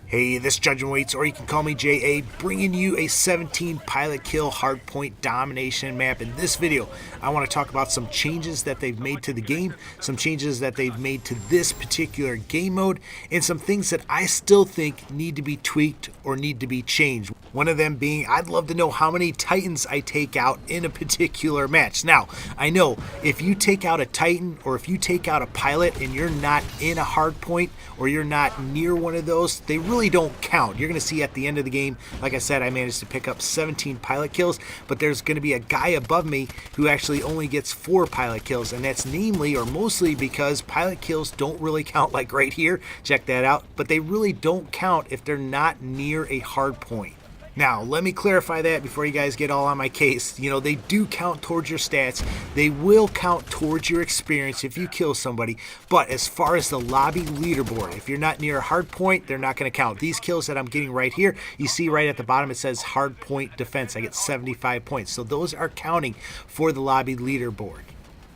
Hey, this Judgment Waits, or you can call me JA, bringing you a 17 pilot kill hardpoint domination map. In this video, I want to talk about some changes that they've made to the game, some changes that they've made to this particular game mode, and some things that I still think need to be tweaked or need to be changed. One of them being, I'd love to know how many Titans I take out in a particular match. Now, I know if you take out a Titan or if you take out a pilot and you're not in a hardpoint or you're not near one of those, they really don't count. You're going to see at the end of the game, like I said, I managed to pick up 17 pilot kills, but there's going to be a guy above me who actually only gets 4 pilot kills, and that's namely or mostly because pilot kills don't really count, like right here. Check that out. But they really don't count if they're not near a hardpoint. Now, let me clarify that before you guys get all on my case. You know, they do count towards your stats. They will count towards your experience if you kill somebody. But as far as the lobby leaderboard, if you're not near a hard point, they're not going to count. These kills that I'm getting right here, you see right at the bottom it says hard point defense. I get 75 points. So those are counting for the lobby leaderboard.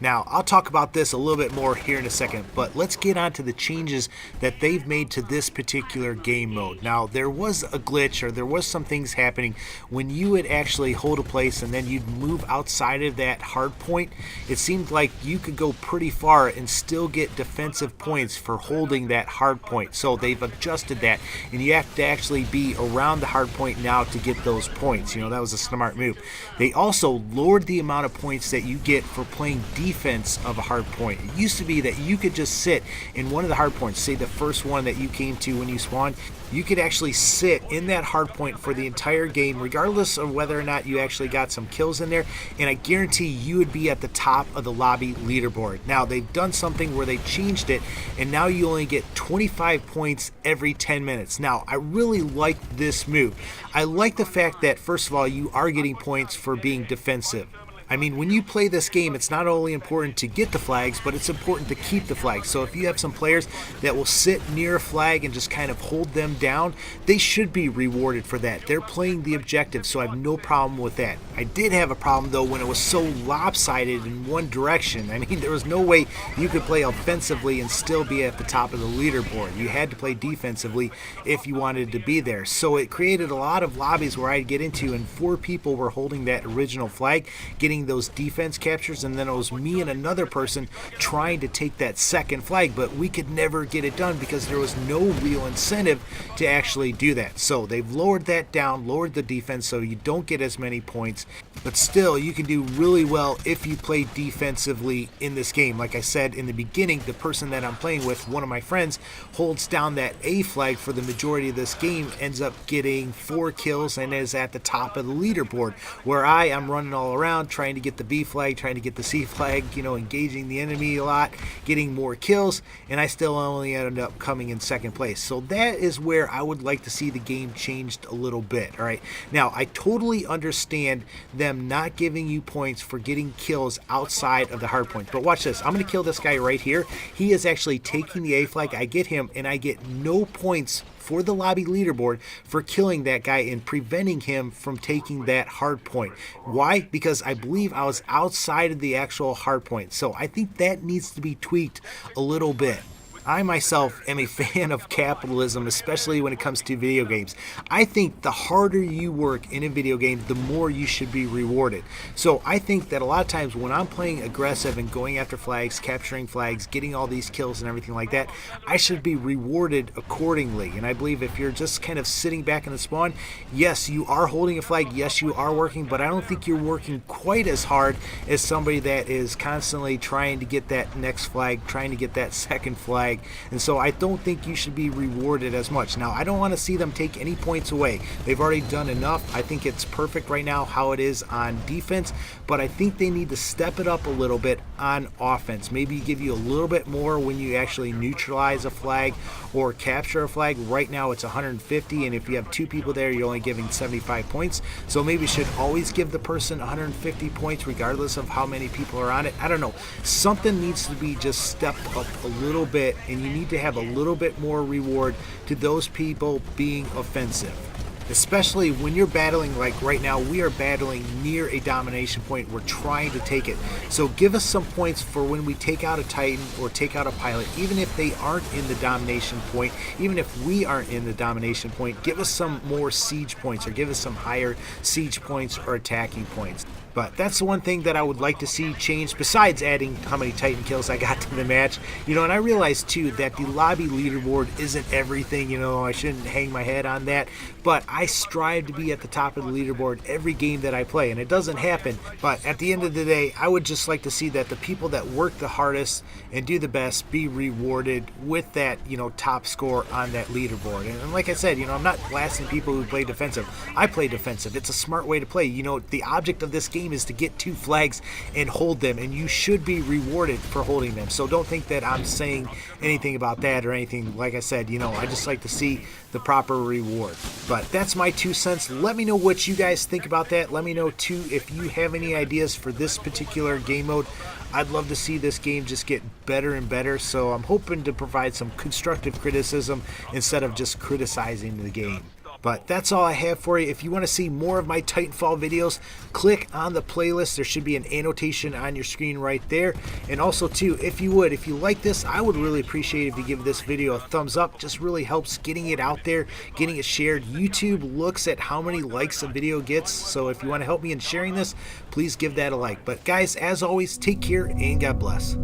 Now, I'll talk about this a little bit more here in a second, but let's get on to the changes that they've made to this particular game mode. Now, there was a glitch, or there was some things happening when you would actually hold a place and then you'd move outside of that hard point. It seemed like you could go pretty far and still get defensive points for holding that hard point. So they've adjusted that, and you have to actually be around the hard point now to get those points. You know, that was a smart move. They also lowered the amount of points that you get for playing defense of a hard point. It used to be that you could just sit in one of the hard points, say the first one that you came to when you spawned. You could actually sit in that hard point for the entire game, regardless of whether or not you actually got some kills in there, and I guarantee you would be at the top of the lobby leaderboard. Now, they've done something where they changed it, and now you only get 25 points every 10 minutes. Now, I really like this move. I like the fact that, first of all, you are getting points for being defensive. I mean, when you play this game, it's not only important to get the flags, but it's important to keep the flags. So if you have some players that will sit near a flag and just kind of hold them down, they should be rewarded for that. They're playing the objective, so I have no problem with that. I did have a problem, though, when it was so lopsided in one direction. I mean, there was no way you could play offensively and still be at the top of the leaderboard. You had to play defensively if you wanted to be there. So it created a lot of lobbies where I'd get into, and 4 people were holding that original flag, getting those defense captures, and then it was me and another person trying to take that second flag, but we could never get it done because there was no real incentive to actually do that. So they've lowered that down, lowered the defense so you don't get as many points, but still you can do really well if you play defensively in this game. Like I said in the beginning, the person that I'm playing with, one of my friends, holds down that A flag for the majority of this game, ends up getting 4 kills and is at the top of the leaderboard, where I am running all around trying to get the B flag, trying to get the C flag, you know, engaging the enemy a lot, getting more kills, and I still only ended up coming in second place. So that is where I would like to see the game changed a little bit. All right, now I totally understand them not giving you points for getting kills outside of the hard point, but watch this. I'm going to kill this guy right here. He is actually taking the A flag. I get him, and I get no points for the lobby leaderboard for killing that guy and preventing him from taking that hard point. Why? Because I believe I was outside of the actual hard point. So I think that needs to be tweaked a little bit. I myself am a fan of capitalism, especially when it comes to video games. I think the harder you work in a video game, the more you should be rewarded. So I think that a lot of times when I'm playing aggressive and going after flags, capturing flags, getting all these kills and everything like that, I should be rewarded accordingly. And I believe if you're just kind of sitting back in the spawn, yes, you are holding a flag, yes, you are working, but I don't think you're working quite as hard as somebody that is constantly trying to get that next flag, trying to get that second flag. And so I don't think you should be rewarded as much. Now, I don't want to see them take any points away. They've already done enough. I think it's perfect right now how it is on defense, but I think they need to step it up a little bit on offense. Maybe give you a little bit more when you actually neutralize a flag or capture a flag. Right now it's 150, and if you have 2 people there, you're only giving 75 points. So maybe you should always give the person 150 points regardless of how many people are on it. I don't know. Something needs to be just stepped up a little bit, and you need to have a little bit more reward to those people being offensive. especially when you're battling like right now. We are battling near a domination point. We're trying to take it. So give us some points for when we take out a Titan or take out a pilot, even if they aren't in the domination point, even if we aren't in the domination point. Give us some more siege points, or give us some higher siege points or attacking points. But that's the one thing that I would like to see change, besides adding how many Titan kills I got to the match. And I realize too that the lobby leaderboard isn't everything. I shouldn't hang my head on that. But I strive to be at the top of the leaderboard every game that I play, and it doesn't happen. But at the end of the day, I would just like to see that the people that work the hardest and do the best be rewarded with that, top score on that leaderboard. And like I said, I'm not blasting people who play defensive. I play defensive. It's a smart way to play. The object of this game is to get 2 flags and hold them, and you should be rewarded for holding them. So don't think that I'm saying anything about that or anything. Like I said, I just like to see the proper reward. But that's my 2 cents. Let me know what you guys think about that. Let me know too if you have any ideas for this particular game mode. I'd love to see this game just get better and better, so I'm hoping to provide some constructive criticism instead of just criticizing the game. But that's all I have for you. If you want to see more of my Titanfall videos, click on the playlist. There should be an annotation on your screen right there. And also too, if you like this, I would really appreciate if you give this video a thumbs up. Just really helps getting it out there, getting it shared. YouTube looks at how many likes a video gets, so if you want to help me in sharing this, please give that a like. But guys, as always, take care and God bless.